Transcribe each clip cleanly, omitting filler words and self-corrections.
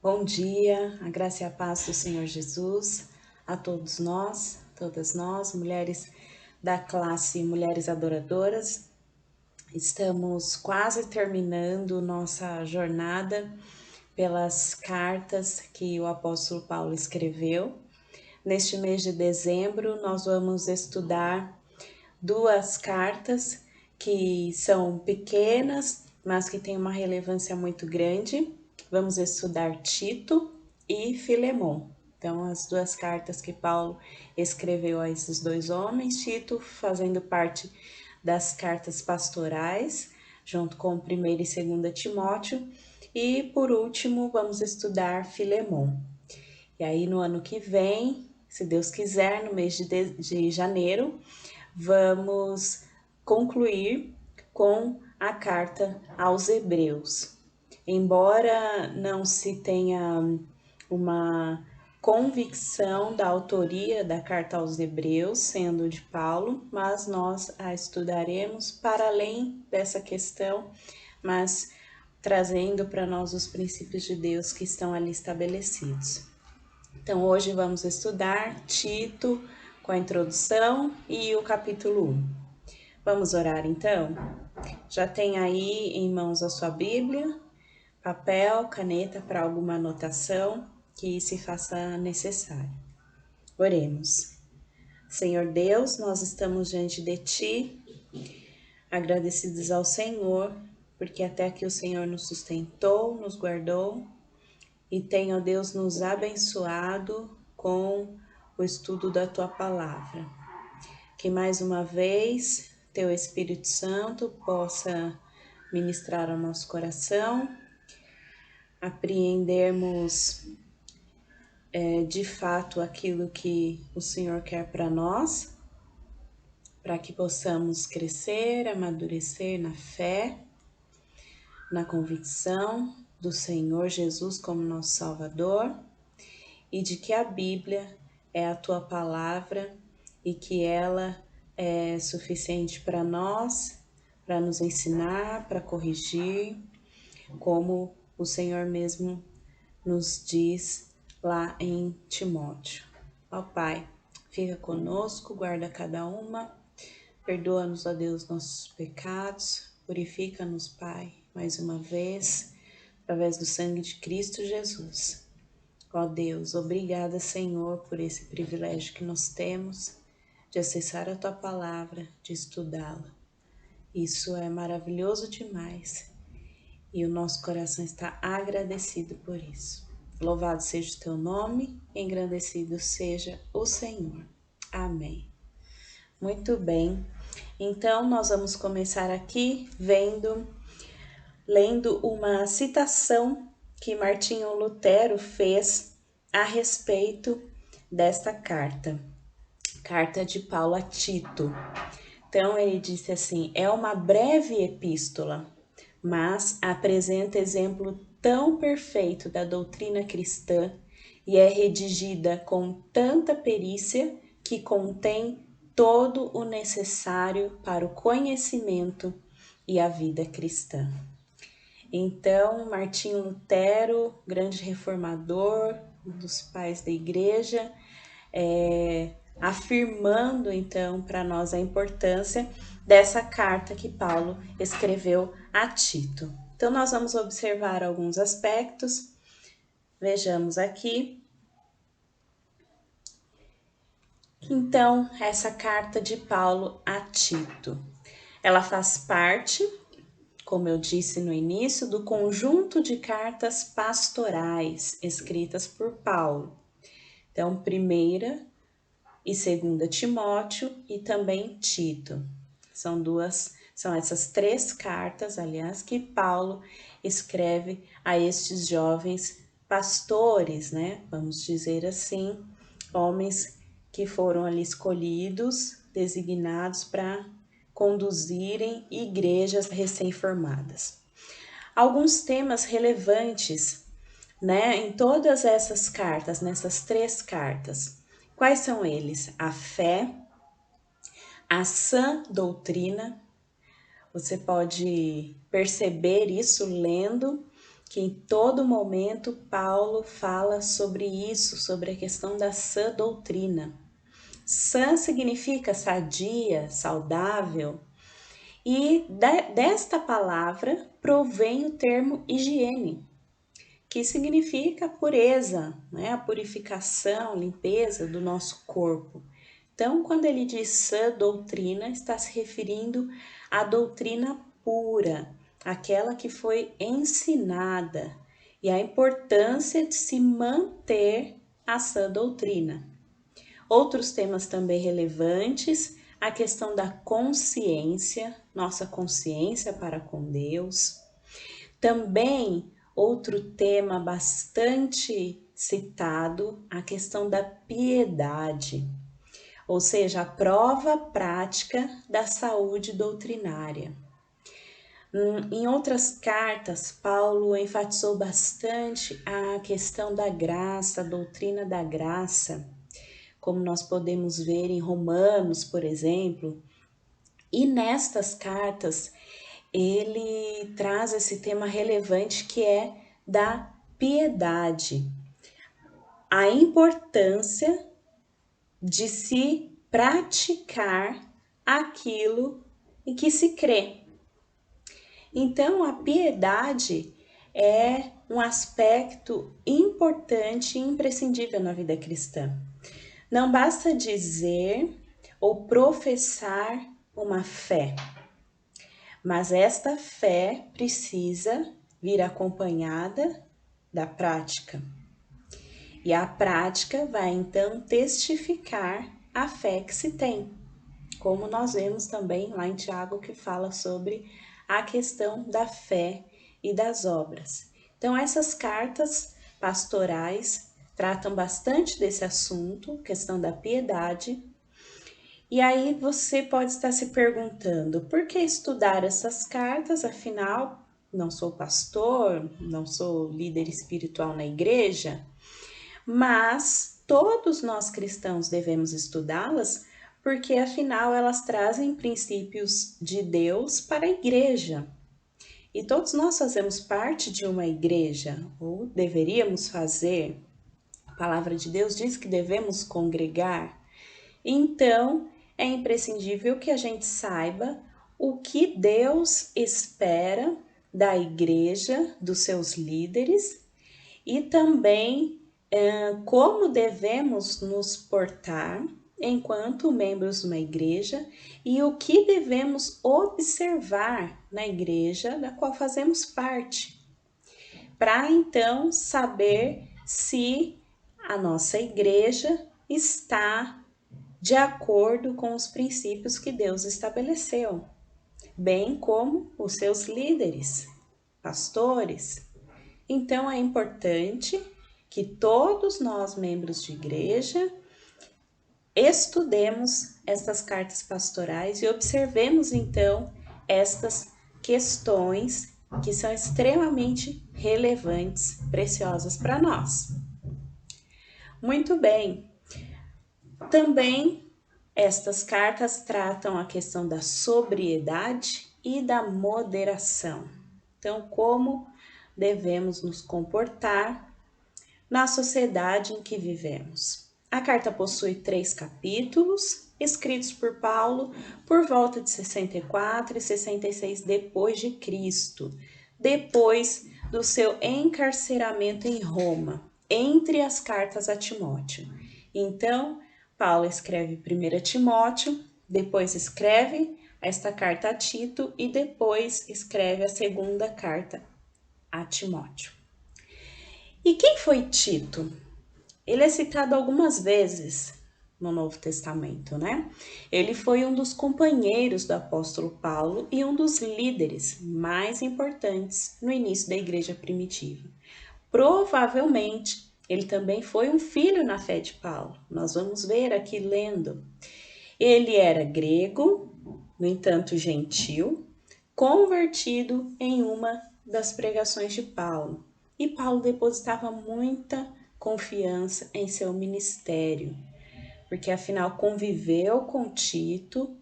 Bom dia, a graça e a paz do Senhor Jesus a todas nós, mulheres da classe Mulheres Adoradoras. Estamos quase terminando nossa jornada pelas cartas que o apóstolo Paulo escreveu. Neste mês de dezembro, nós vamos estudar duas cartas que são pequenas, mas que têm uma relevância muito grande. Vamos estudar Tito e Filemon. Então, as duas cartas que Paulo escreveu a esses dois homens, Tito fazendo parte das cartas pastorais, junto com 1ª e 2ª Timóteo, e por último vamos estudar Filemon. E aí no ano que vem, se Deus quiser, no mês de janeiro, vamos concluir com a carta aos Hebreus. Embora não se tenha uma convicção da autoria da carta aos Hebreus, sendo de Paulo, mas nós a estudaremos para além dessa questão, mas trazendo para nós os princípios de Deus que estão ali estabelecidos. Então, hoje vamos estudar Tito com a introdução e o capítulo 1. Vamos orar então? Já tem aí em mãos a sua Bíblia, papel, caneta para alguma anotação que se faça necessário. Oremos. Senhor Deus, nós estamos diante de Ti, agradecidos ao Senhor, porque até aqui o Senhor nos sustentou, nos guardou e tem, ó Deus, nos abençoado com o estudo da Tua Palavra. Que mais uma vez Teu Espírito Santo possa ministrar ao nosso coração, apreendermos de fato aquilo que o Senhor quer para nós, para que possamos crescer, amadurecer na fé, na convicção do Senhor Jesus como nosso Salvador e de que a Bíblia é a Tua Palavra e que ela é suficiente para nós, para nos ensinar, para corrigir, como o Senhor mesmo nos diz lá em Timóteo. Ó Pai, fica conosco, guarda cada uma, perdoa-nos, ó Deus, nossos pecados, purifica-nos, Pai, mais uma vez, através do sangue de Cristo Jesus. Ó Deus, obrigada, Senhor, por esse privilégio que nós temos de acessar a Tua Palavra, de estudá-la. Isso é maravilhoso demais e o nosso coração está agradecido por isso. Louvado seja o Teu nome, engrandecido seja o Senhor. Amém. Muito bem, então nós vamos começar aqui lendo uma citação que Martinho Lutero fez a respeito desta carta de Paulo a Tito. Então ele disse assim: é uma breve epístola, mas apresenta exemplo tão perfeito da doutrina cristã e é redigida com tanta perícia que contém todo o necessário para o conhecimento e a vida cristã. Então, Martinho Lutero, grande reformador, um dos pais da igreja, afirmando então para nós a importância dessa carta que Paulo escreveu a Tito. Então, nós vamos observar alguns aspectos. Vejamos aqui. Então, essa carta de Paulo a Tito, ela faz parte, como eu disse no início, do conjunto de cartas pastorais escritas por Paulo. Então, 1ª e 2ª Timóteo e também Tito. São essas 3 cartas, aliás, que Paulo escreve a estes jovens pastores, né? Vamos dizer assim, homens que foram ali escolhidos, designados para conduzirem igrejas recém-formadas. Alguns temas relevantes, né, em todas essas cartas, nessas 3 cartas. Quais são eles? A fé, a sã doutrina. Você pode perceber isso lendo, que em todo momento Paulo fala sobre isso, sobre a questão da sã doutrina. Sã significa sadia, saudável, e desta palavra provém o termo higiene, que significa pureza, né? A purificação, limpeza do nosso corpo. Então, quando ele diz sã doutrina, está se referindo à doutrina pura, aquela que foi ensinada, e a importância de se manter a sã doutrina. Outros temas também relevantes, a questão da consciência, nossa consciência para com Deus. Também outro tema bastante citado, a questão da piedade, ou seja, a prova prática da saúde doutrinária. Em outras cartas, Paulo enfatizou bastante a questão da graça, a doutrina da graça, como nós podemos ver em Romanos, por exemplo. E nestas cartas, ele traz esse tema relevante que é da piedade, a importância de se praticar aquilo em que se crê. Então, a piedade é um aspecto importante e imprescindível na vida cristã. Não basta dizer ou professar uma fé, mas esta fé precisa vir acompanhada da prática. E a prática vai então testificar a fé que se tem, como nós vemos também lá em Tiago, que fala sobre a questão da fé e das obras. Então, essas cartas pastorais tratam bastante desse assunto, questão da piedade. E aí você pode estar se perguntando, por que estudar essas cartas? Afinal, não sou pastor, não sou líder espiritual na igreja, mas todos nós cristãos devemos estudá-las porque afinal elas trazem princípios de Deus para a igreja. E todos nós fazemos parte de uma igreja, ou deveríamos fazer. A palavra de Deus diz que devemos congregar. Então, é imprescindível que a gente saiba o que Deus espera da igreja, dos seus líderes, e também como devemos nos portar enquanto membros de uma igreja e o que devemos observar na igreja da qual fazemos parte, para então saber se a nossa igreja está de acordo com os princípios que Deus estabeleceu, bem como os seus líderes, pastores. Então é importante que todos nós, membros de igreja, estudemos estas cartas pastorais e observemos então estas questões que são extremamente relevantes, preciosas para nós. Muito bem. Também estas cartas tratam a questão da sobriedade e da moderação. Então, como devemos nos comportar na sociedade em que vivemos. A carta possui 3 capítulos, escritos por Paulo por volta de 64 e 66 depois de Cristo, depois do seu encarceramento em Roma, entre as cartas a Timóteo. Então, Paulo escreve 1 Timóteo, depois escreve esta carta a Tito e depois escreve a segunda carta a Timóteo. E quem foi Tito? Ele é citado algumas vezes no Novo Testamento, né? Ele foi um dos companheiros do apóstolo Paulo e um dos líderes mais importantes no início da igreja primitiva. Provavelmente, ele também foi um filho na fé de Paulo. Nós vamos ver aqui lendo. Ele era grego, no entanto gentil, convertido em uma das pregações de Paulo. E Paulo depositava muita confiança em seu ministério, porque afinal conviveu com Tito,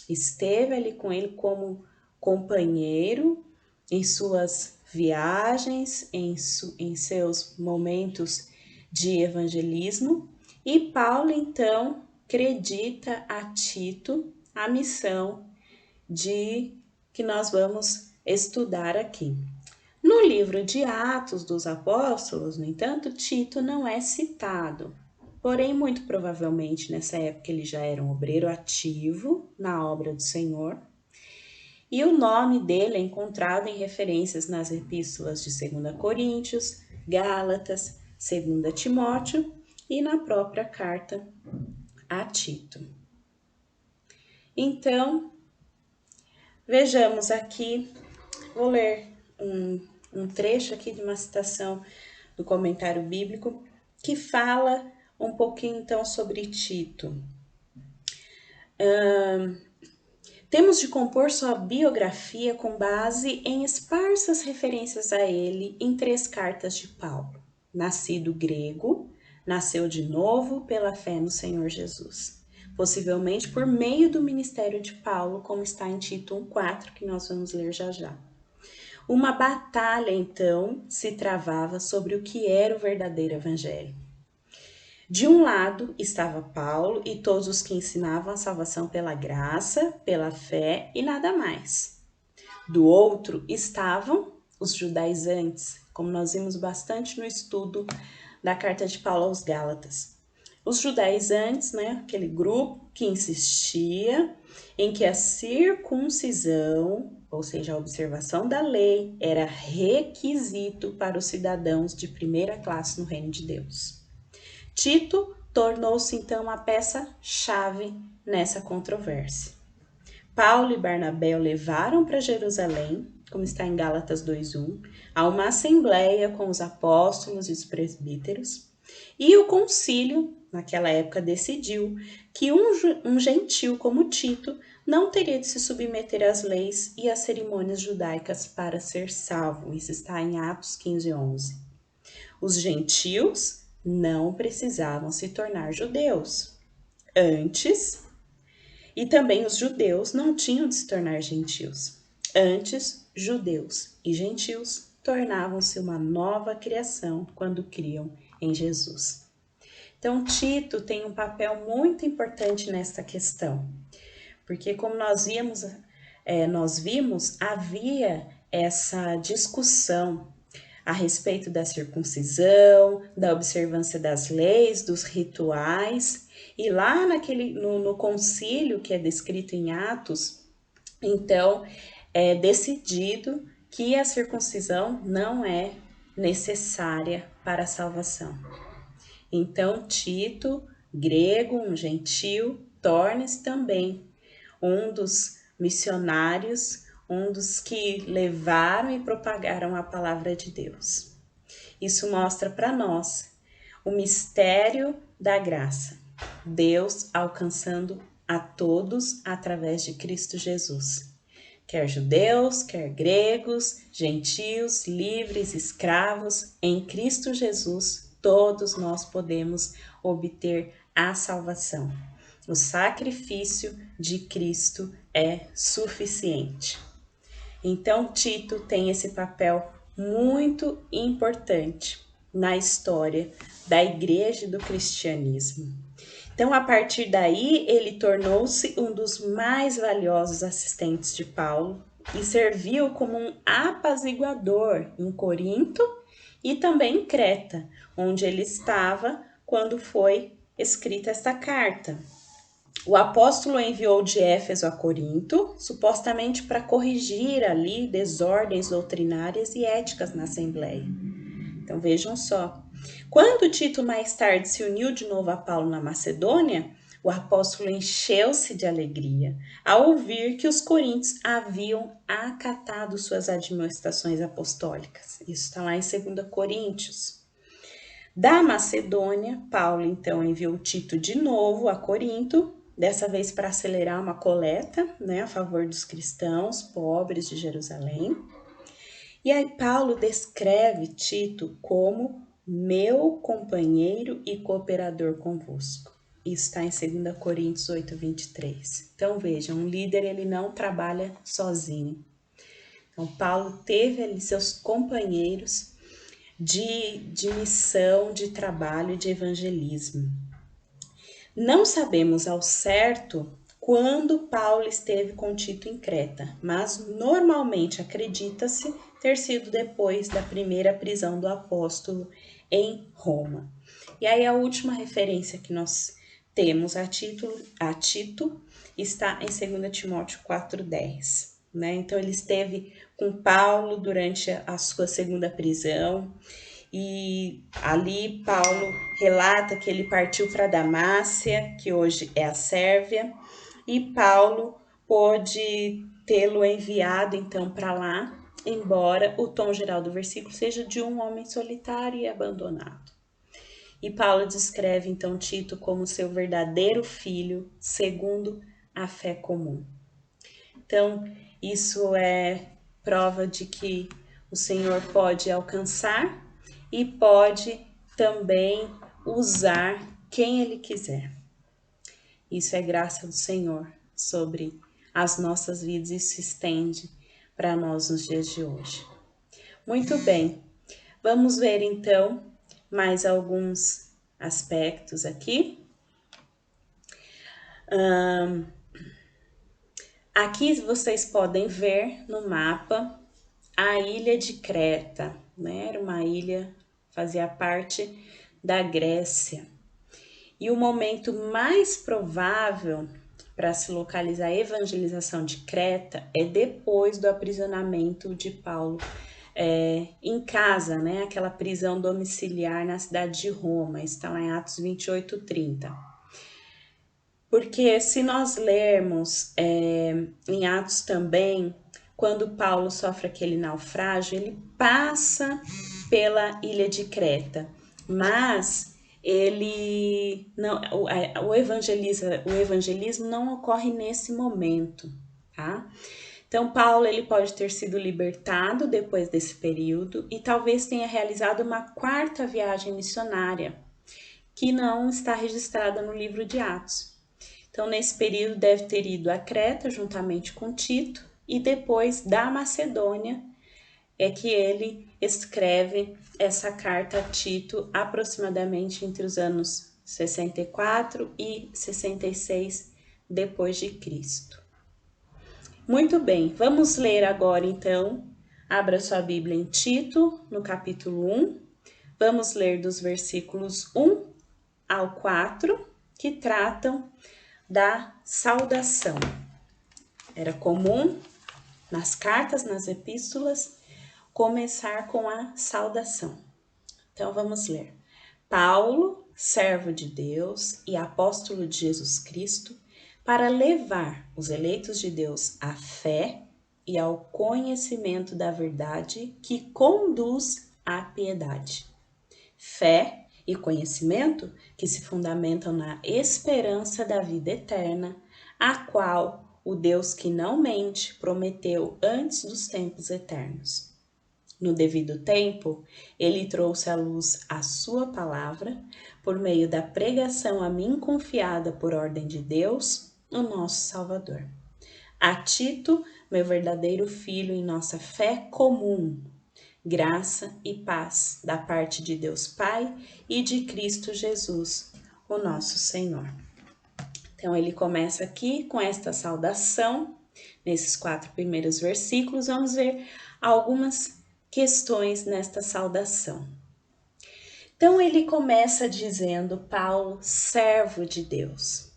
esteve ali com ele como companheiro em suas viagens, em seus momentos de evangelismo, e Paulo então acredita a Tito a missão de que nós vamos estudar aqui. No livro de Atos dos Apóstolos, no entanto, Tito não é citado. Porém, muito provavelmente nessa época ele já era um obreiro ativo na obra do Senhor. E o nome dele é encontrado em referências nas epístolas de 2 Coríntios, Gálatas, 2 Timóteo e na própria carta a Tito. Então, vejamos aqui, vou ler um trecho aqui de uma citação do comentário bíblico que fala um pouquinho então sobre Tito. Temos de compor sua biografia com base em esparsas referências a ele em 3 cartas de Paulo. Nascido grego, nasceu de novo pela fé no Senhor Jesus. Possivelmente por meio do ministério de Paulo, como está em Tito 1,4, que nós vamos ler já já. Uma batalha, então, se travava sobre o que era o verdadeiro evangelho. De um lado estava Paulo e todos os que ensinavam a salvação pela graça, pela fé e nada mais. Do outro estavam os judaizantes, como nós vimos bastante no estudo da carta de Paulo aos Gálatas. Os judaizantes, né, aquele grupo que insistia em que a circuncisão, ou seja, a observação da lei, era requisito para os cidadãos de primeira classe no reino de Deus. Tito tornou-se então a peça-chave nessa controvérsia. Paulo e Barnabé o levaram para Jerusalém, como está em Gálatas 2:1, a uma assembleia com os apóstolos e os presbíteros, e o concílio, naquela época, decidiu que um gentil como Tito não teria de se submeter às leis e às cerimônias judaicas para ser salvo. Isso está em Atos 15:11. Os gentios não precisavam se tornar judeus. Antes, e também os judeus não tinham de se tornar gentios. Antes, judeus e gentios tornavam-se uma nova criação quando criam em Jesus. Então, Tito tem um papel muito importante nesta questão, porque como nós vimos, havia essa discussão a respeito da circuncisão, da observância das leis, dos rituais, e lá no concílio que é descrito em Atos, então é decidido que a circuncisão não é necessária para a salvação. Então Tito, grego, um gentil, torna-se também um dos missionários, um dos que levaram e propagaram a palavra de Deus. Isso mostra para nós o mistério da graça, Deus alcançando a todos através de Cristo Jesus. Quer judeus, quer gregos, gentios, livres, escravos, em Cristo Jesus, todos nós podemos obter a salvação. O sacrifício de Cristo é suficiente. Então, Tito tem esse papel muito importante na história da igreja e do cristianismo. Então, a partir daí, ele tornou-se um dos mais valiosos assistentes de Paulo e serviu como um apaziguador em Corinto e também em Creta, onde ele estava quando foi escrita esta carta. O apóstolo enviou de Éfeso a Corinto, supostamente para corrigir ali desordens doutrinárias e éticas na Assembleia. Então vejam só. Quando Tito mais tarde se uniu de novo a Paulo na Macedônia, o apóstolo encheu-se de alegria ao ouvir que os coríntios haviam acatado suas admoestações apostólicas. Isso está lá em 2 Coríntios. Da Macedônia, Paulo então enviou Tito de novo a Corinto, dessa vez para acelerar uma coleta, né, a favor dos cristãos pobres de Jerusalém. E aí Paulo descreve Tito como meu companheiro e cooperador convosco. Isso está em 2 Coríntios 8:23. Então vejam, um líder ele não trabalha sozinho. Então, Paulo teve ali seus companheiros de missão, de trabalho, de evangelismo. Não sabemos ao certo quando Paulo esteve com Tito em Creta, mas normalmente acredita-se ter sido depois da primeira prisão do apóstolo em Roma. E aí a última referência que nós temos a Tito está em 2 Timóteo 4,10. Né? Então ele esteve com Paulo durante a sua segunda prisão, e ali Paulo relata que ele partiu para Damácia, que hoje é a Sérvia, e Paulo pôde tê-lo enviado então para lá, embora o tom geral do versículo seja de um homem solitário e abandonado. E Paulo descreve então Tito como seu verdadeiro filho, segundo a fé comum. Então, isso é prova de que o Senhor pode alcançar e pode também usar quem Ele quiser. Isso é graça do Senhor sobre as nossas vidas e se estende para nós nos dias de hoje. Muito bem, vamos ver então mais alguns aspectos aqui. Aqui vocês podem ver no mapa a ilha de Creta, né? Era uma ilha, fazia parte da Grécia. E o momento mais provável para se localizar a evangelização de Creta é depois do aprisionamento de Paulo em casa, né? Aquela prisão domiciliar na cidade de Roma, está lá em Atos 28:30. Porque se nós lermos em Atos também, quando Paulo sofre aquele naufrágio, ele passa pela ilha de Creta, mas ele não, o evangelismo não ocorre nesse momento, tá? Então Paulo ele pode ter sido libertado depois desse período e talvez tenha realizado uma quarta viagem missionária, que não está registrada no livro de Atos. Então, nesse período, deve ter ido a Creta juntamente com Tito, e depois da Macedônia é que ele escreve essa carta a Tito aproximadamente entre os anos 64 e 66 depois de Cristo. Muito bem, vamos ler agora então. Abra sua Bíblia em Tito, no capítulo 1. Vamos ler dos versículos 1 ao 4, que tratam da saudação. Era comum nas cartas, nas epístolas, começar com a saudação. Então vamos ler. Paulo, servo de Deus e apóstolo de Jesus Cristo, para levar os eleitos de Deus à fé e ao conhecimento da verdade que conduz à piedade. Fé e conhecimento que se fundamentam na esperança da vida eterna, a qual o Deus que não mente prometeu antes dos tempos eternos. No devido tempo, ele trouxe à luz a sua palavra, por meio da pregação a mim confiada por ordem de Deus, o nosso Salvador. A Tito, meu verdadeiro filho em nossa fé comum, graça e paz da parte de Deus Pai e de Cristo Jesus, o nosso Senhor. Então, ele começa aqui com esta saudação, nesses 4 primeiros versículos. Vamos ver algumas questões nesta saudação. Então, ele começa dizendo, Paulo, servo de Deus.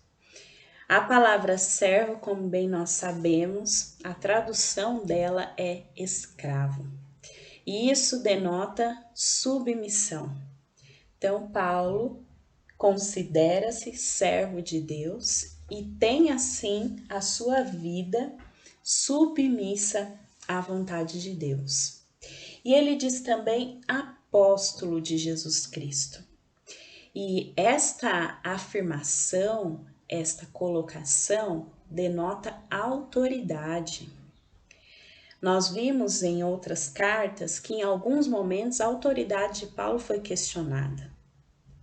A palavra servo, como bem nós sabemos, a tradução dela é escravo. E isso denota submissão. Então, Paulo considera-se servo de Deus e tem, assim, a sua vida submissa à vontade de Deus. E ele diz também apóstolo de Jesus Cristo. E esta afirmação, esta colocação, denota autoridade. Nós vimos em outras cartas que em alguns momentos a autoridade de Paulo foi questionada,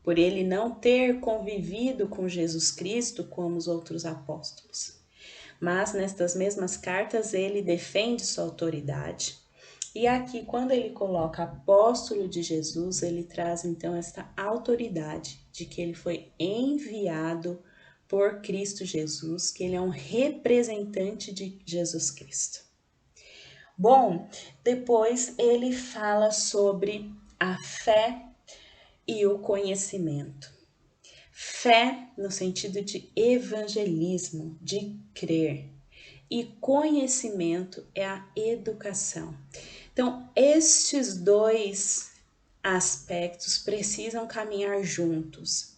por ele não ter convivido com Jesus Cristo como os outros apóstolos. mas nestas mesmas cartas ele defende sua autoridade. E aqui, quando ele coloca apóstolo de Jesus, ele traz então esta autoridade de que ele foi enviado por Cristo Jesus, que ele é um representante de Jesus Cristo. Bom, depois ele fala sobre a fé e o conhecimento. Fé no sentido de evangelismo, de crer. E conhecimento é a educação. Então, estes dois aspectos precisam caminhar juntos.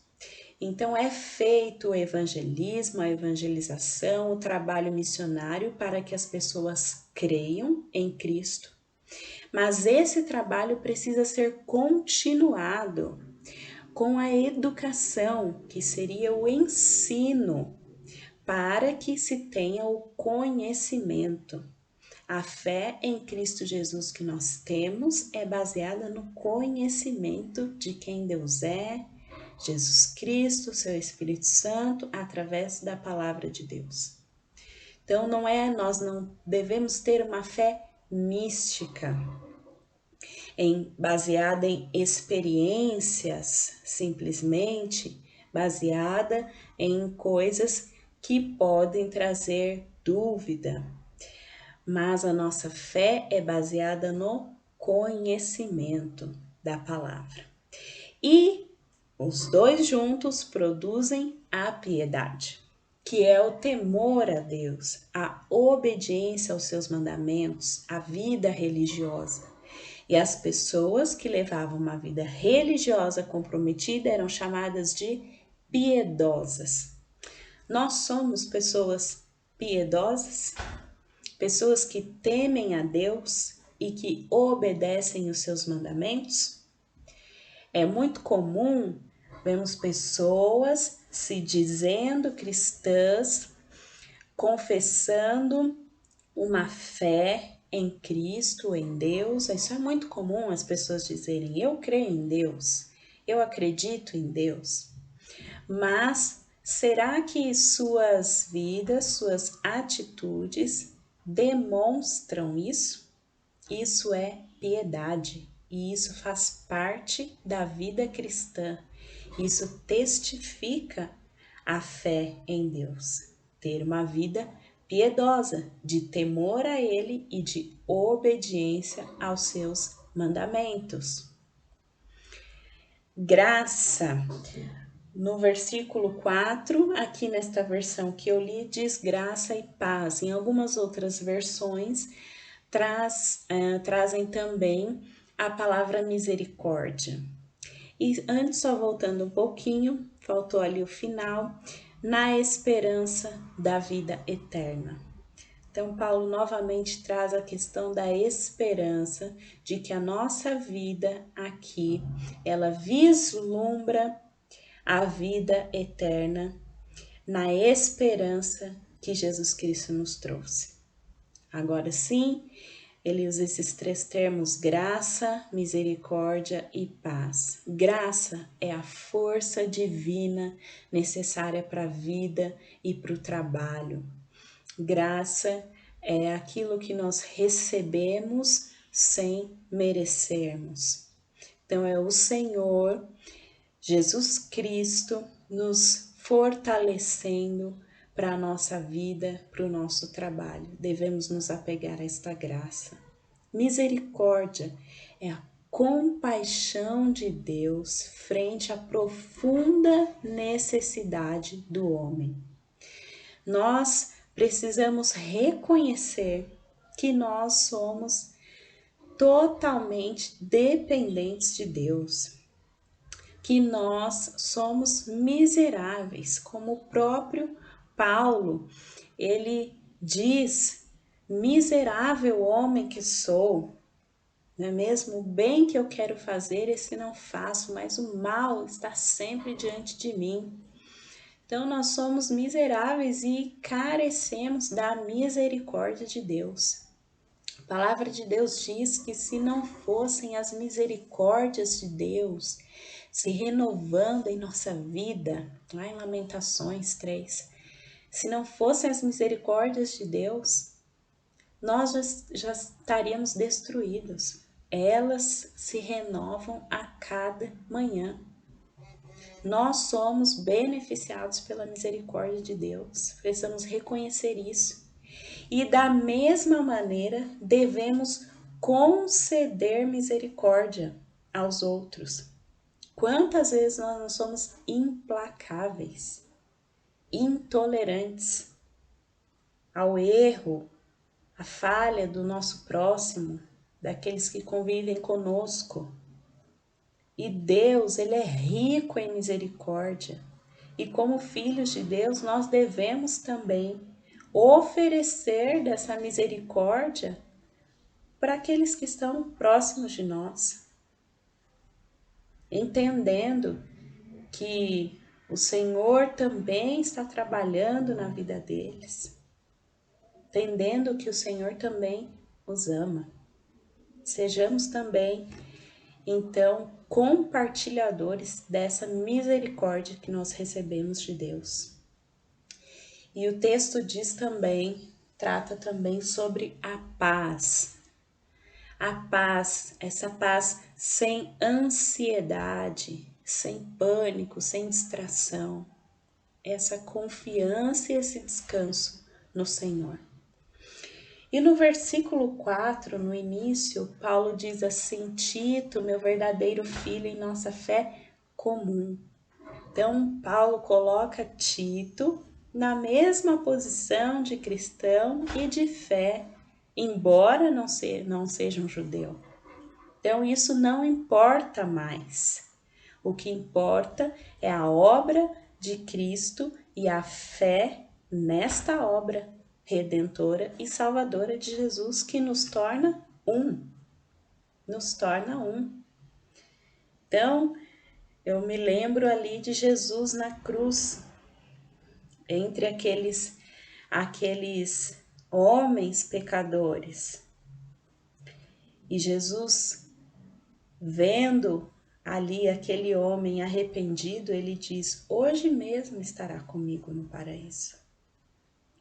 Então, é feito o evangelismo, a evangelização, o trabalho missionário para que as pessoas creiam em Cristo. Mas esse trabalho precisa ser continuado com a educação, que seria o ensino, para que se tenha o conhecimento. A fé em Cristo Jesus que nós temos é baseada no conhecimento de quem Deus é, Jesus Cristo, seu Espírito Santo, através da palavra de Deus. Então nós não devemos ter uma fé mística, baseada em experiências, simplesmente baseada em coisas que podem trazer dúvida. Mas a nossa fé é baseada no conhecimento da palavra. E os dois juntos produzem a piedade, que é o temor a Deus, a obediência aos seus mandamentos, a vida religiosa. E as pessoas que levavam uma vida religiosa comprometida eram chamadas de piedosas. Nós somos pessoas piedosas? Pessoas que temem a Deus e que obedecem os seus mandamentos? É muito comum vermos pessoas se dizendo cristãs, confessando uma fé em Cristo, em Deus. Isso é muito comum as pessoas dizerem: eu creio em Deus, eu acredito em Deus. Mas será que suas vidas, suas atitudes demonstram isso? Isso é piedade e isso faz parte da vida cristã. Isso testifica a fé em Deus. Ter uma vida piedosa, de temor a Ele e de obediência aos seus mandamentos. Graça. No versículo 4, aqui nesta versão que eu li, diz graça e paz. Em algumas outras versões, trazem também a palavra misericórdia. E antes, só voltando um pouquinho, faltou ali o final, na esperança da vida eterna. Então, Paulo novamente traz a questão da esperança de que a nossa vida aqui, ela vislumbra a vida eterna na esperança que Jesus Cristo nos trouxe. Agora sim, ele usa esses três termos: graça, misericórdia e paz. Graça é a força divina necessária para a vida e para o trabalho. Graça é aquilo que nós recebemos sem merecermos. Então é o Senhor Jesus Cristo nos fortalecendo para a nossa vida, para o nosso trabalho. Devemos nos apegar a esta graça. Misericórdia é a compaixão de Deus frente à profunda necessidade do homem. Nós precisamos reconhecer que nós somos totalmente dependentes de Deus, que nós somos miseráveis, como o próprio Paulo, ele diz: miserável homem que sou, não é mesmo? O bem que eu quero fazer, esse não faço, mas o mal está sempre diante de mim. Então nós somos miseráveis e carecemos da misericórdia de Deus. A palavra de Deus diz que se não fossem as misericórdias de Deus se renovando em nossa vida, lá em Lamentações 3, Se não fossem as misericórdias de Deus, nós já estaríamos destruídos. Elas se renovam a cada manhã. Nós somos beneficiados pela misericórdia de Deus. Precisamos reconhecer isso. E da mesma maneira, devemos conceder misericórdia aos outros. Quantas vezes nós não somos implacáveis, intolerantes ao erro, à falha do nosso próximo, daqueles que convivem conosco. E Deus, Ele é rico em misericórdia. E como filhos de Deus, nós devemos também oferecer dessa misericórdia para aqueles que estão próximos de nós, entendendo que o Senhor também está trabalhando na vida deles, entendendo que o Senhor também os ama. Sejamos também, então, compartilhadores dessa misericórdia que nós recebemos de Deus. E o texto diz também, trata também sobre a paz. A paz, essa paz sem ansiedade, sem pânico, sem distração. Essa confiança e esse descanso no Senhor. E no versículo 4, no início, Paulo diz assim: Tito, meu verdadeiro filho em nossa fé comum. Então, Paulo coloca Tito na mesma posição de cristão e de fé, embora não seja um judeu. Então, isso não importa mais. O que importa é a obra de Cristo e a fé nesta obra redentora e salvadora de Jesus, que nos torna um. Nos torna um. Então, eu me lembro ali de Jesus na cruz, entre aqueles homens pecadores. E Jesus, vendo ali aquele homem arrependido, ele diz: hoje mesmo estará comigo no paraíso.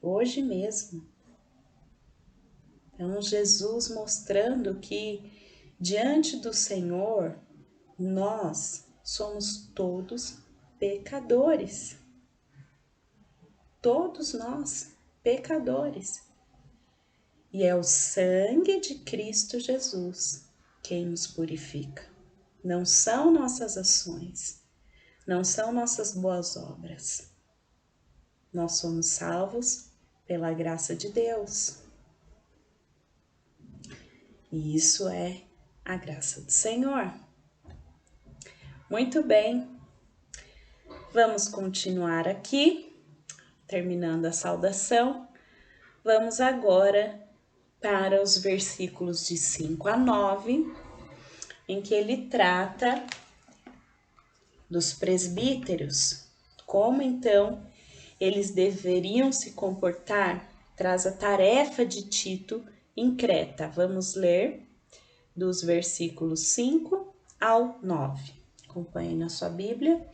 Hoje mesmo. Então, Jesus mostrando que diante do Senhor, nós somos todos pecadores. Todos nós, pecadores. E é o sangue de Cristo Jesus quem nos purifica. Não são nossas ações, não são nossas boas obras. Nós somos salvos pela graça de Deus. E isso é a graça do Senhor. Muito bem, vamos continuar aqui, terminando a saudação. Vamos agora para os versículos de 5 a 9, em que ele trata dos presbíteros, como então eles deveriam se comportar, traz a tarefa de Tito em Creta. Vamos ler dos versículos 5 ao 9. Acompanhe na sua Bíblia.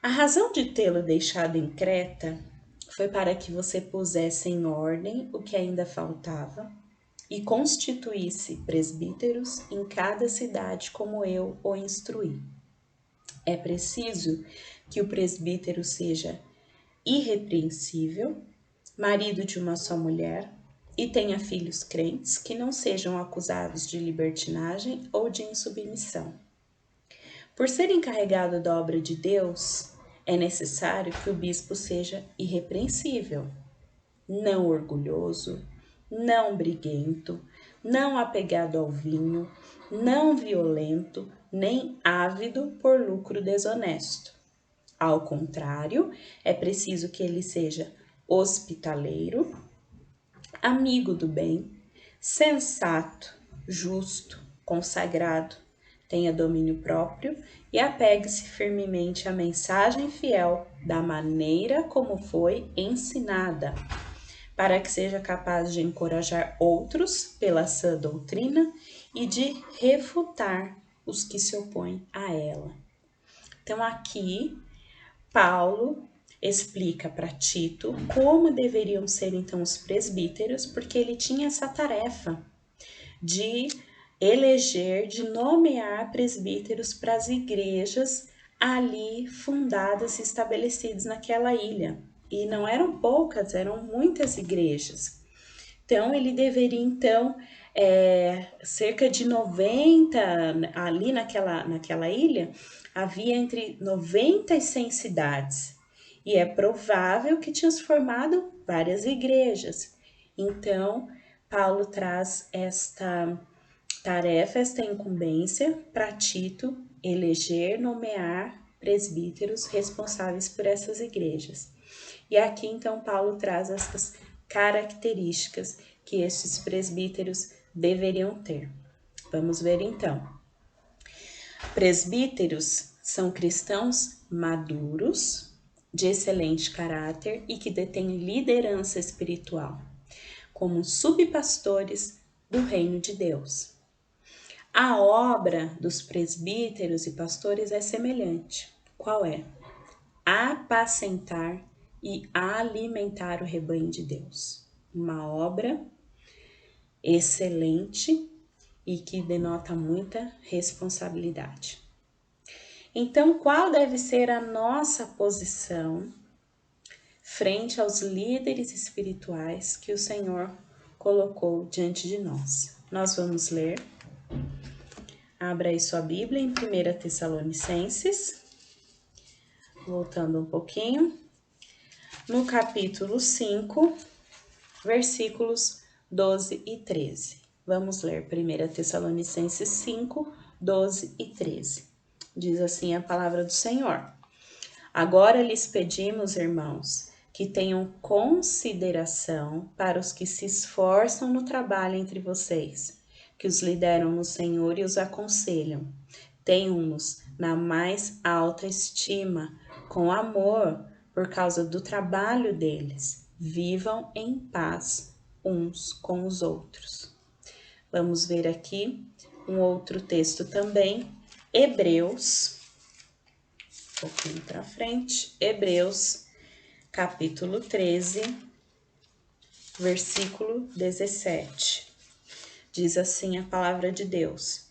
A razão de tê-lo deixado em Creta foi para que você pusesse em ordem o que ainda faltava e constituísse presbíteros em cada cidade como eu o instruí. É preciso que o presbítero seja irrepreensível, marido de uma só mulher, e tenha filhos crentes que não sejam acusados de libertinagem ou de insubmissão. Por ser encarregado da obra de Deus, é necessário que o bispo seja irrepreensível, não orgulhoso, não briguento, não apegado ao vinho, não violento, nem ávido por lucro desonesto. Ao contrário, é preciso que ele seja hospitaleiro, amigo do bem, sensato, justo, consagrado, tenha domínio próprio e apegue-se firmemente à mensagem fiel da maneira como foi ensinada, para que seja capaz de encorajar outros pela sã doutrina e de refutar os que se opõem a ela. Então aqui, Paulo explica para Tito como deveriam ser então os presbíteros, porque ele tinha essa tarefa de eleger, de nomear presbíteros para as igrejas ali fundadas e estabelecidas naquela ilha. E não eram poucas, eram muitas igrejas. Então, ele deveria, então, cerca de 90, ali naquela ilha, havia entre 90 e 100 cidades. E é provável que tinham se formado várias igrejas. Então, Paulo traz esta tarefa, esta incumbência para Tito eleger, nomear presbíteros responsáveis por essas igrejas. E aqui então Paulo traz essas características que estes presbíteros deveriam ter. Vamos ver então. Presbíteros são cristãos maduros, de excelente caráter e que detêm liderança espiritual, como subpastores do reino de Deus. A obra dos presbíteros e pastores é semelhante. Qual é? Apacentar e alimentar o rebanho de Deus. Uma obra excelente e que denota muita responsabilidade. Então, qual deve ser a nossa posição frente aos líderes espirituais que o Senhor colocou diante de nós? Nós vamos ler. Abra aí sua Bíblia em 1 Tessalonicenses, voltando um pouquinho, no capítulo 5, versículos 12 e 13. Vamos ler 1 Tessalonicenses 5, 12 e 13. Diz assim a palavra do Senhor. Agora lhes pedimos, irmãos, que tenham consideração para os que se esforçam no trabalho entre vocês, que os lideram no Senhor e os aconselham. Tenham-nos na mais alta estima, com amor, por causa do trabalho deles. Vivam em paz uns com os outros. Vamos ver aqui um outro texto também, Hebreus, um pouquinho para frente, Hebreus, capítulo 13, versículo 17. Diz assim a palavra de Deus: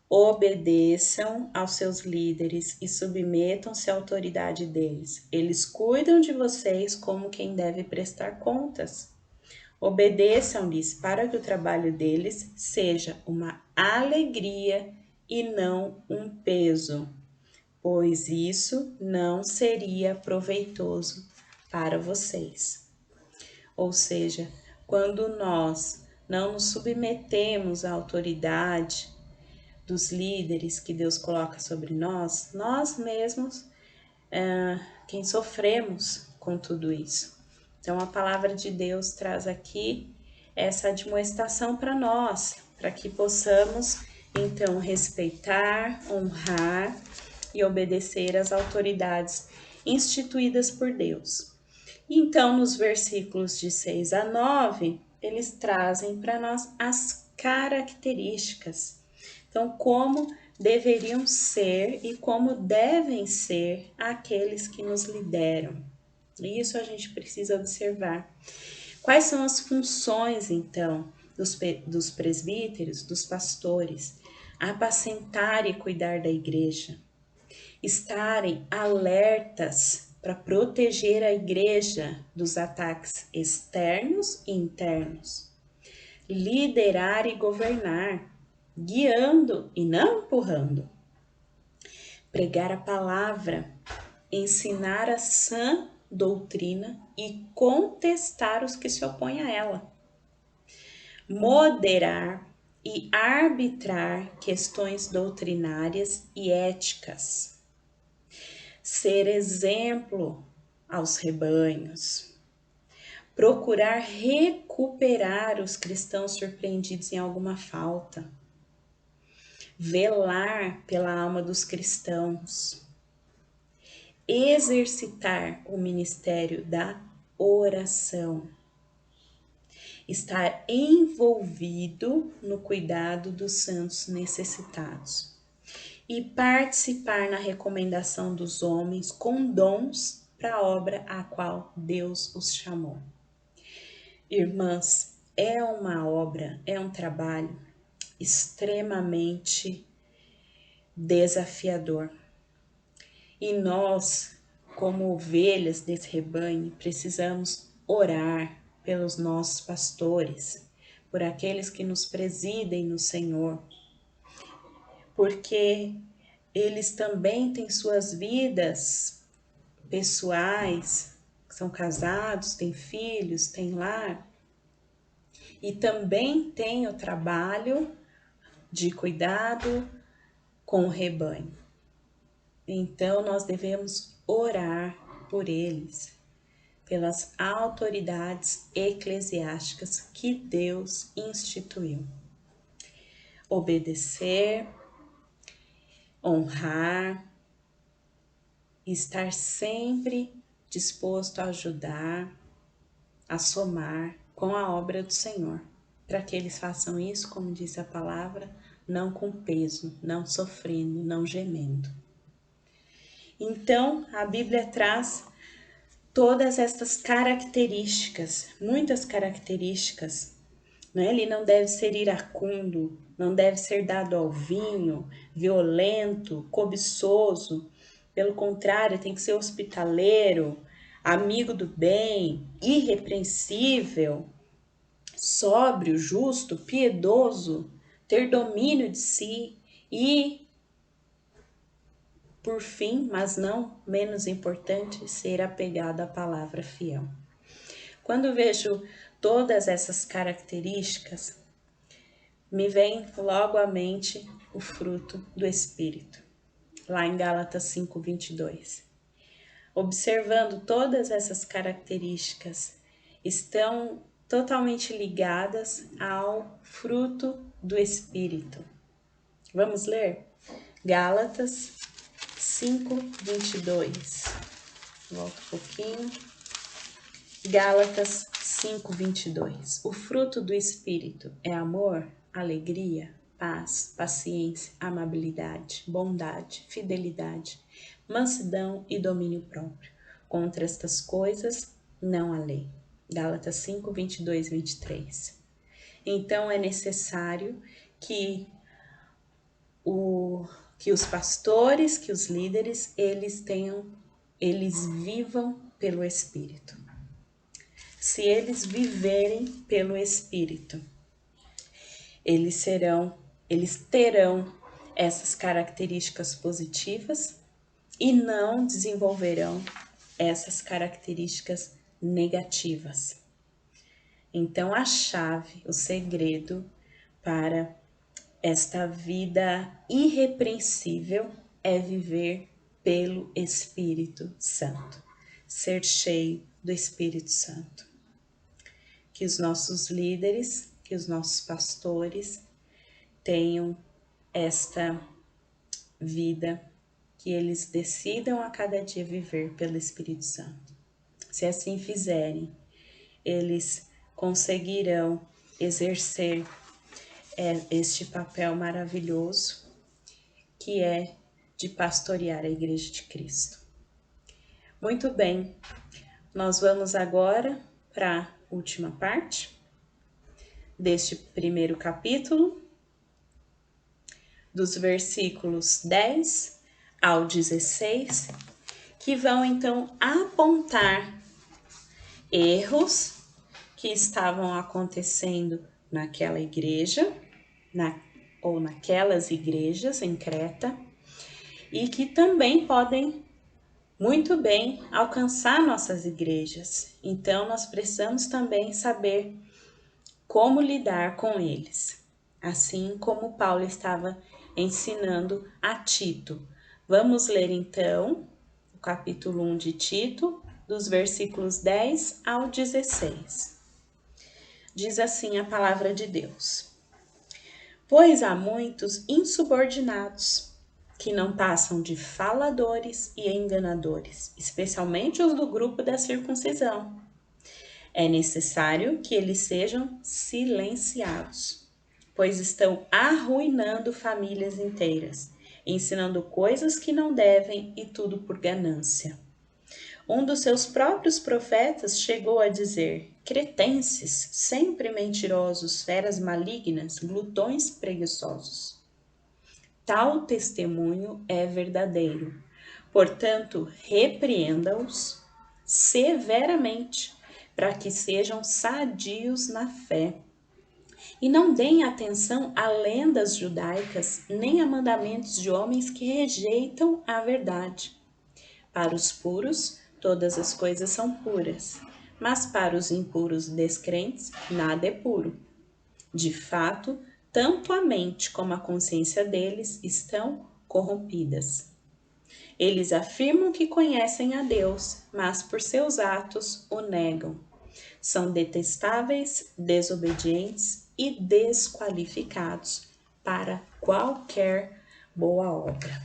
obedeçam aos seus líderes e submetam-se à autoridade deles. Eles cuidam de vocês como quem deve prestar contas. Obedeçam-lhes para que o trabalho deles seja uma alegria e não um peso, pois isso não seria proveitoso para vocês. Ou seja, quando nós não nos submetemos à autoridade dos líderes que Deus coloca sobre nós, nós mesmos quem sofremos com tudo isso. Então a palavra de Deus traz aqui essa admoestação para nós, para que possamos então respeitar, honrar e obedecer às autoridades instituídas por Deus. Então, nos versículos de 6 a 9, eles trazem para nós as características. Então, como deveriam ser e como devem ser aqueles que nos lideram. Isso a gente precisa observar. Quais são as funções, então, dos presbíteros, dos pastores? Apacentar e cuidar da igreja. Estarem alertas para proteger a igreja dos ataques externos e internos. Liderar e governar, guiando e não empurrando. Pregar a palavra, ensinar a sã doutrina e contestar os que se opõem a ela. Moderar e arbitrar questões doutrinárias e éticas. Ser exemplo aos rebanhos. Procurar recuperar os cristãos surpreendidos em alguma falta. Velar pela alma dos cristãos. Exercitar o ministério da oração. Estar envolvido no cuidado dos santos necessitados. E participar na recomendação dos homens com dons para a obra a qual Deus os chamou. Irmãs, é uma obra, é um trabalho extremamente desafiador. E nós, como ovelhas desse rebanho, precisamos orar pelos nossos pastores, por aqueles que nos presidem no Senhor, porque eles também têm suas vidas pessoais, são casados, têm filhos, têm lar, e também têm o trabalho de cuidado com o rebanho. Então, nós devemos orar por eles, pelas autoridades eclesiásticas que Deus instituiu. Obedecer, honrar, estar sempre disposto a ajudar, a somar com a obra do Senhor, para que eles façam isso, como diz a palavra, não com peso, não sofrendo, não gemendo. Então, a Bíblia traz todas estas características, muitas características, né? Ele não deve ser iracundo, não deve ser dado ao vinho, violento, cobiçoso. Pelo contrário, tem que ser hospitaleiro, amigo do bem, irrepreensível, sóbrio, justo, piedoso, ter domínio de si e, por fim, mas não menos importante, ser apegado à palavra fiel. Quando vejo todas essas características, me vem logo à mente o fruto do Espírito, lá em Gálatas 5:22. Observando todas essas características, estão totalmente ligadas ao fruto do Espírito. Vamos ler? Gálatas 5:22. Volta um pouquinho. Gálatas 5:22. O fruto do Espírito é amor, alegria, paz, paciência, amabilidade, bondade, fidelidade, mansidão e domínio próprio. Contra estas coisas não há lei. Gálatas 5:22, 23. Então é necessário que os pastores, que os líderes, eles vivam pelo Espírito. Se eles viverem pelo Espírito, eles terão essas características positivas e não desenvolverão essas características negativas. Então, a chave, o segredo para esta vida irrepreensível é viver pelo Espírito Santo, ser cheio do Espírito Santo. Que os nossos líderes, que os nossos pastores tenham esta vida, que eles decidam a cada dia viver pelo Espírito Santo. Se assim fizerem, eles conseguirão exercer este papel maravilhoso que é de pastorear a Igreja de Cristo. Muito bem, nós vamos agora para a última parte deste primeiro capítulo, dos versículos 10 ao 16, que vão então apontar erros que estavam acontecendo naquela igreja, ou naquelas igrejas em Creta, e que também podem muito bem alcançar nossas igrejas. Então, nós precisamos também saber como lidar com eles, assim como Paulo estava ensinando a Tito. Vamos ler então o capítulo 1 de Tito, dos versículos 10 ao 16. Diz assim a palavra de Deus: Pois há muitos insubordinados, que não passam de faladores e enganadores, especialmente os do grupo da circuncisão. É necessário que eles sejam silenciados, pois estão arruinando famílias inteiras, ensinando coisas que não devem e tudo por ganância. Um dos seus próprios profetas chegou a dizer: cretenses, sempre mentirosos, feras malignas, glutões preguiçosos. Tal testemunho é verdadeiro. Portanto, repreenda-os severamente, para que sejam sadios na fé. E não deem atenção a lendas judaicas, nem a mandamentos de homens que rejeitam a verdade. Para os puros, todas as coisas são puras, mas para os impuros descrentes, nada é puro. De fato, tanto a mente como a consciência deles estão corrompidas. Eles afirmam que conhecem a Deus, mas por seus atos o negam. São detestáveis, desobedientes e desqualificados para qualquer boa obra.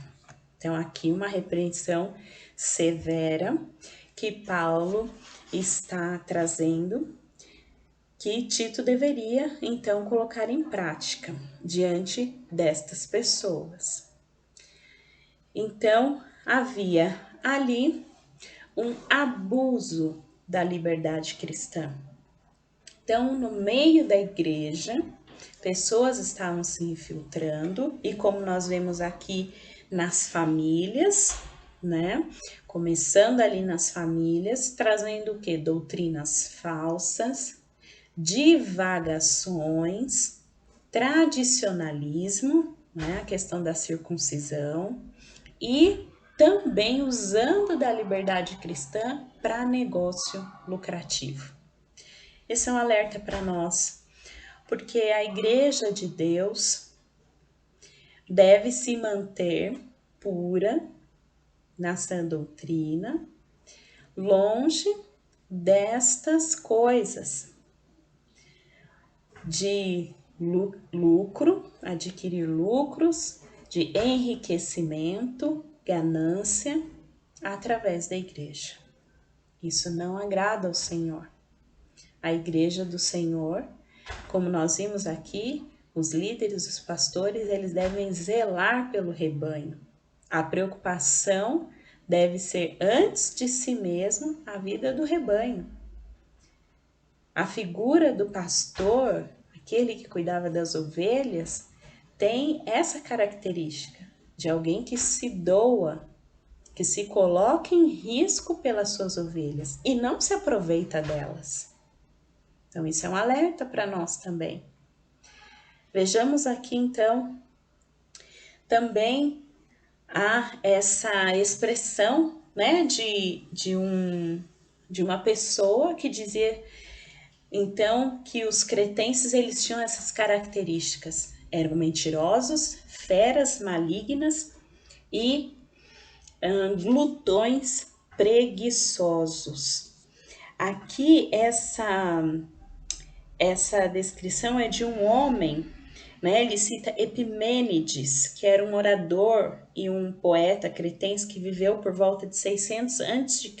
Então, aqui uma repreensão severa que Paulo está trazendo, que Tito deveria então colocar em prática diante destas pessoas. Então, havia ali um abuso da liberdade cristã. Então, no meio da igreja, pessoas estavam se infiltrando, e como nós vemos aqui nas famílias, né? Começando ali nas famílias, trazendo o que? Doutrinas falsas, divagações, tradicionalismo, né? A questão da circuncisão, e também usando da liberdade cristã para negócio lucrativo. Esse é um alerta para nós, porque a igreja de Deus deve se manter pura na sã doutrina, longe destas coisas de lucro, adquirir lucros, de enriquecimento, ganância através da igreja. Isso não agrada ao Senhor. A igreja do Senhor, como nós vimos aqui, os líderes, os pastores, eles devem zelar pelo rebanho. A preocupação deve ser, antes de si mesmo, a vida do rebanho. A figura do pastor, aquele que cuidava das ovelhas, tem essa característica de alguém que se doa, que se coloca em risco pelas suas ovelhas e não se aproveita delas. Então, isso é um alerta para nós também. Vejamos aqui, então, também há essa expressão, né, de uma pessoa que dizia, então, que os cretenses, eles tinham essas características. Eram mentirosos, feras malignas e glutões preguiçosos. Aqui, essa descrição é de um homem, né? Ele cita Epimênides, que era um orador e um poeta cretense que viveu por volta de 600 a.C.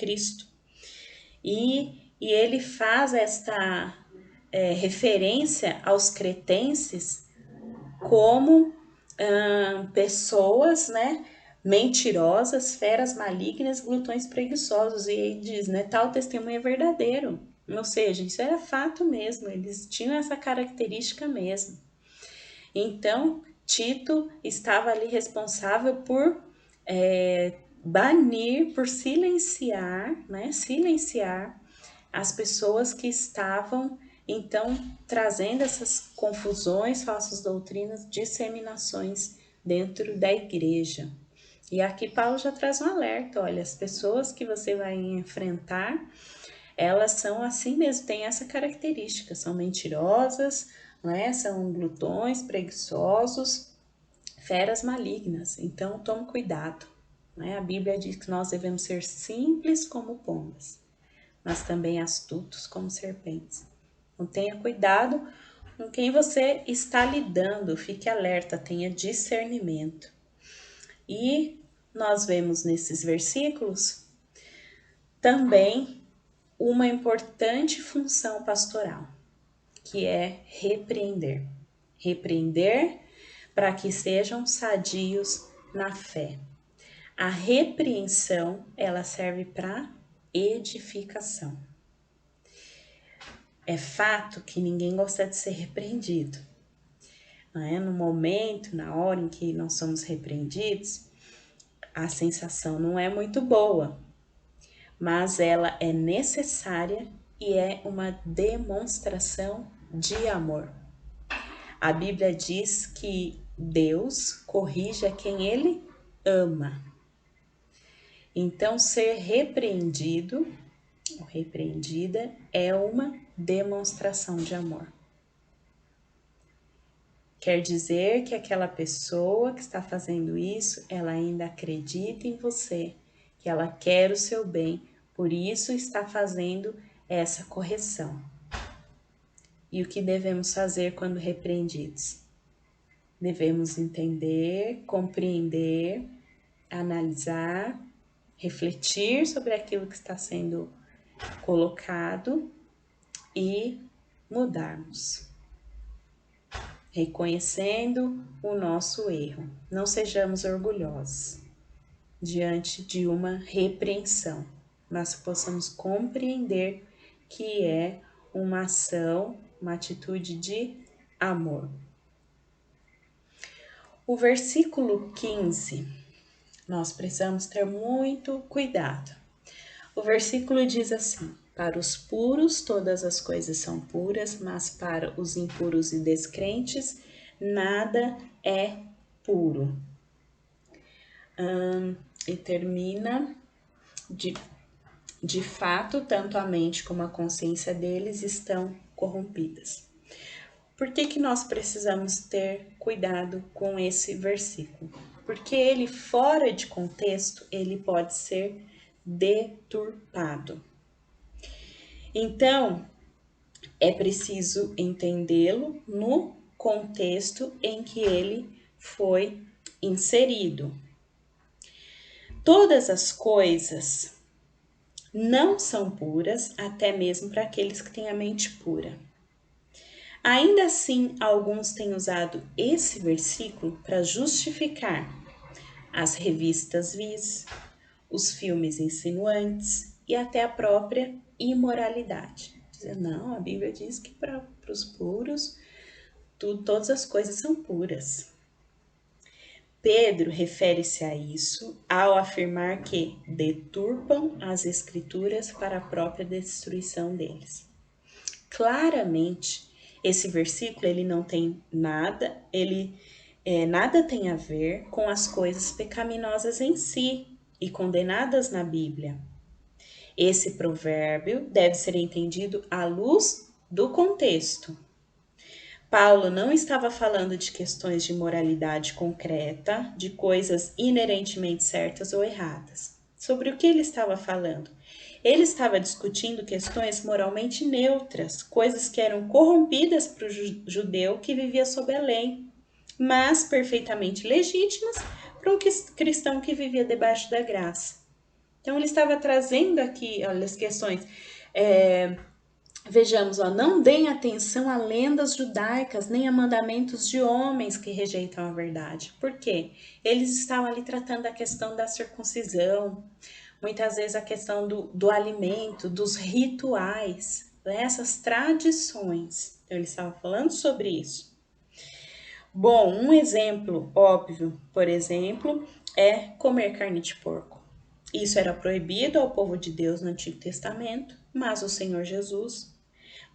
E ele faz esta referência aos cretenses como pessoas, né, mentirosas, feras malignas, glutões preguiçosos. E ele diz, né, tal testemunho é verdadeiro. Ou seja, isso era fato mesmo, eles tinham essa característica mesmo. Então, Tito estava ali responsável por banir, por silenciar, né, silenciar as pessoas que estavam, então, trazendo essas confusões, falsas doutrinas, disseminações dentro da igreja. E aqui Paulo já traz um alerta, olha, as pessoas que você vai enfrentar, elas são assim mesmo, têm essa característica, são mentirosas, né? São glutões, preguiçosos, feras malignas. Então, tome cuidado, né? A Bíblia diz que nós devemos ser simples como pombas, mas também astutos como serpentes. Então, tenha cuidado com quem você está lidando, fique alerta, tenha discernimento. E nós vemos nesses versículos também uma importante função pastoral, que é repreender. Repreender para que sejam sadios na fé. A repreensão, ela serve para edificação. É fato que ninguém gosta de ser repreendido. Não é? No momento, na hora em que nós somos repreendidos, a sensação não é muito boa, mas ela é necessária e é uma demonstração de amor. A Bíblia diz que Deus corrige a quem Ele ama. Então, ser repreendido ou repreendida é uma demonstração de amor. Quer dizer que aquela pessoa que está fazendo isso, ela ainda acredita em você, que ela quer o seu bem, por isso está fazendo essa correção. E o que devemos fazer quando repreendidos? Devemos entender, compreender, analisar, refletir sobre aquilo que está sendo colocado e mudarmos. Reconhecendo o nosso erro. Não sejamos orgulhosos diante de uma repreensão, mas possamos compreender que é uma ação, uma atitude de amor. O versículo 15, nós precisamos ter muito cuidado. O versículo diz assim: para os puros todas as coisas são puras, mas para os impuros e descrentes nada é puro. E termina, de fato, tanto a mente como a consciência deles estão corrompidas. Por que nós precisamos ter cuidado com esse versículo? Porque ele, fora de contexto, ele pode ser deturpado. Então, é preciso entendê-lo no contexto em que ele foi inserido. Todas as coisas não são puras, até mesmo para aqueles que têm a mente pura. Ainda assim, alguns têm usado esse versículo para justificar as revistas vis, os filmes insinuantes e até a própria imoralidade. Dizer, não, a Bíblia diz que para os puros, todas as coisas são puras. Pedro refere-se a isso ao afirmar que deturpam as escrituras para a própria destruição deles. Claramente, esse versículo ele não tem nada, nada tem a ver com as coisas pecaminosas em si e condenadas na Bíblia. Esse provérbio deve ser entendido à luz do contexto. Paulo não estava falando de questões de moralidade concreta, de coisas inerentemente certas ou erradas. Sobre o que ele estava falando? Ele estava discutindo questões moralmente neutras, coisas que eram corrompidas para o judeu que vivia sob a lei, mas perfeitamente legítimas para um cristão que vivia debaixo da graça. Então, ele estava trazendo aqui, olha, as questões. Vejamos, não deem atenção a lendas judaicas, nem a mandamentos de homens que rejeitam a verdade. Por quê? Eles estavam ali tratando da questão da circuncisão, muitas vezes a questão do alimento, dos rituais, né? Essas tradições. Então, ele estava falando sobre isso. Bom, um exemplo óbvio, por exemplo, é comer carne de porco. Isso era proibido ao povo de Deus no Antigo Testamento, mas o Senhor Jesus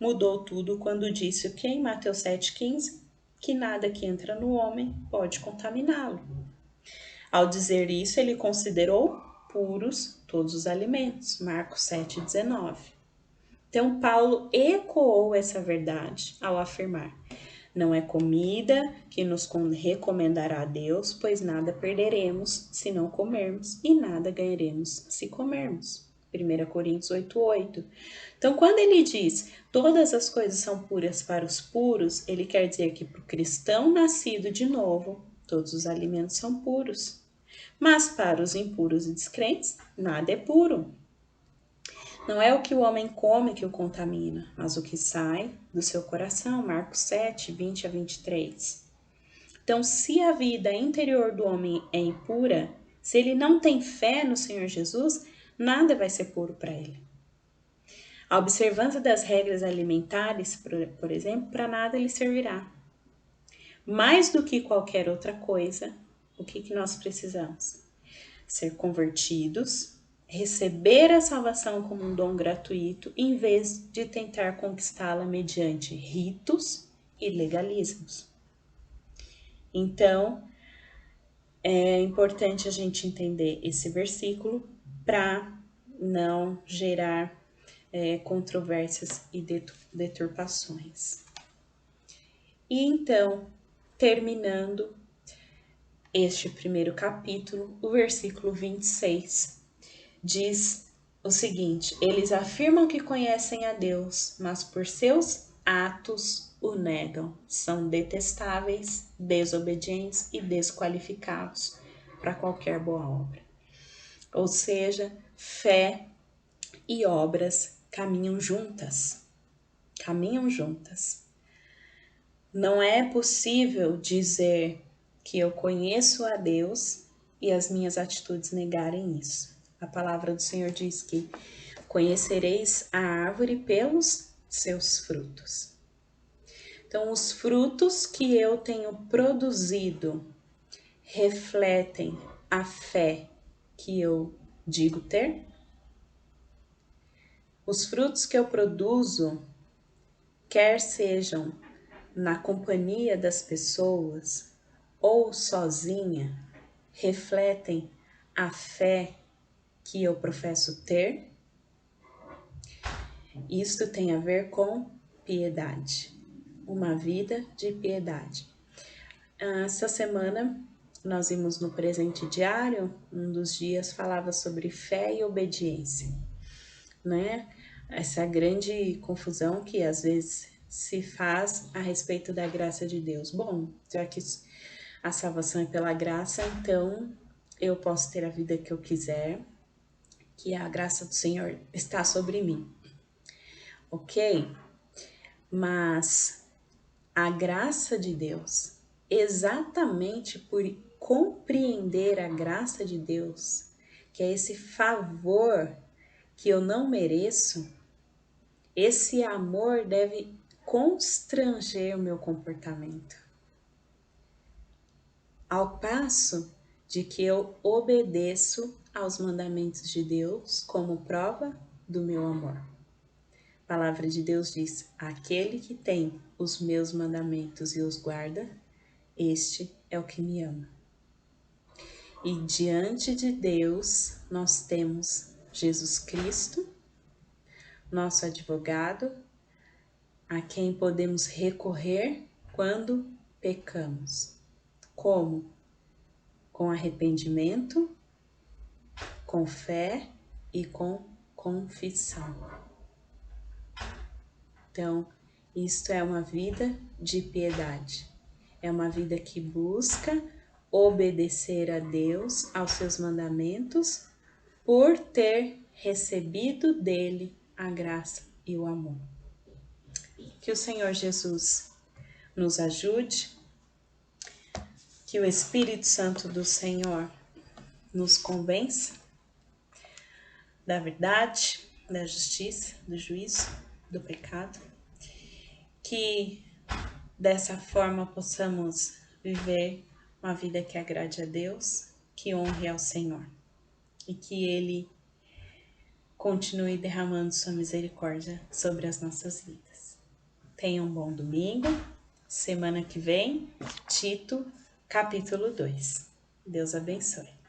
mudou tudo quando disse o que em Mateus 7,15? Que nada que entra no homem pode contaminá-lo. Ao dizer isso, ele considerou puros todos os alimentos, Marcos 7,19. Então, Paulo ecoou essa verdade ao afirmar: não é comida que nos recomendará a Deus, pois nada perderemos se não comermos e nada ganharemos se comermos. 1 Coríntios 8,8. Então, quando ele diz todas as coisas são puras para os puros, ele quer dizer que para o cristão nascido de novo, todos os alimentos são puros. Mas para os impuros e descrentes, nada é puro. Não é o que o homem come que o contamina, mas o que sai do seu coração. Marcos 7, 20 a 23. Então, se a vida interior do homem é impura, se ele não tem fé no Senhor Jesus, nada vai ser puro para ele. A observância das regras alimentares, por exemplo, para nada lhe servirá. Mais do que qualquer outra coisa, o que nós precisamos? Ser convertidos, receber a salvação como um dom gratuito, em vez de tentar conquistá-la mediante ritos e legalismos. Então, é importante a gente entender esse versículo para não gerar controvérsias e deturpações. E então, terminando este primeiro capítulo, o versículo 26 diz o seguinte: eles afirmam que conhecem a Deus, mas por seus atos o negam. São detestáveis, desobedientes e desqualificados para qualquer boa obra. Ou seja, fé e obras caminham juntas. Caminham juntas. Não é possível dizer que eu conheço a Deus e as minhas atitudes negarem isso. A palavra do Senhor diz que conhecereis a árvore pelos seus frutos. Então, os frutos que eu tenho produzido refletem a fé que eu digo ter? Os frutos que eu produzo, quer sejam na companhia das pessoas ou sozinha, refletem a fé que eu professo ter? Isto tem a ver com piedade, uma vida de piedade. Essa semana nós vimos no presente diário, um dos dias falava sobre fé e obediência, né? Essa grande confusão que às vezes se faz a respeito da graça de Deus. Bom, já que a salvação é pela graça, então eu posso ter a vida que eu quiser, que a graça do Senhor está sobre mim. Ok? Mas a graça de Deus, exatamente por compreender a graça de Deus, que é esse favor que eu não mereço, esse amor deve constranger o meu comportamento. Ao passo de que eu obedeço aos mandamentos de Deus como prova do meu amor. A palavra de Deus diz: aquele que tem os meus mandamentos e os guarda, este é o que me ama. E diante de Deus, nós temos Jesus Cristo, nosso advogado, a quem podemos recorrer quando pecamos. Como? Com arrependimento, com fé e com confissão. Então, isto é uma vida de piedade. É uma vida que busca obedecer a Deus, aos seus mandamentos, por ter recebido dele a graça e o amor. Que o Senhor Jesus nos ajude, que o Espírito Santo do Senhor nos convença da verdade, da justiça, do juízo, do pecado, que dessa forma possamos viver uma vida que agrade a Deus, que honre ao Senhor e que Ele continue derramando sua misericórdia sobre as nossas vidas. Tenha um bom domingo. Semana que vem, Tito, capítulo 2. Deus abençoe.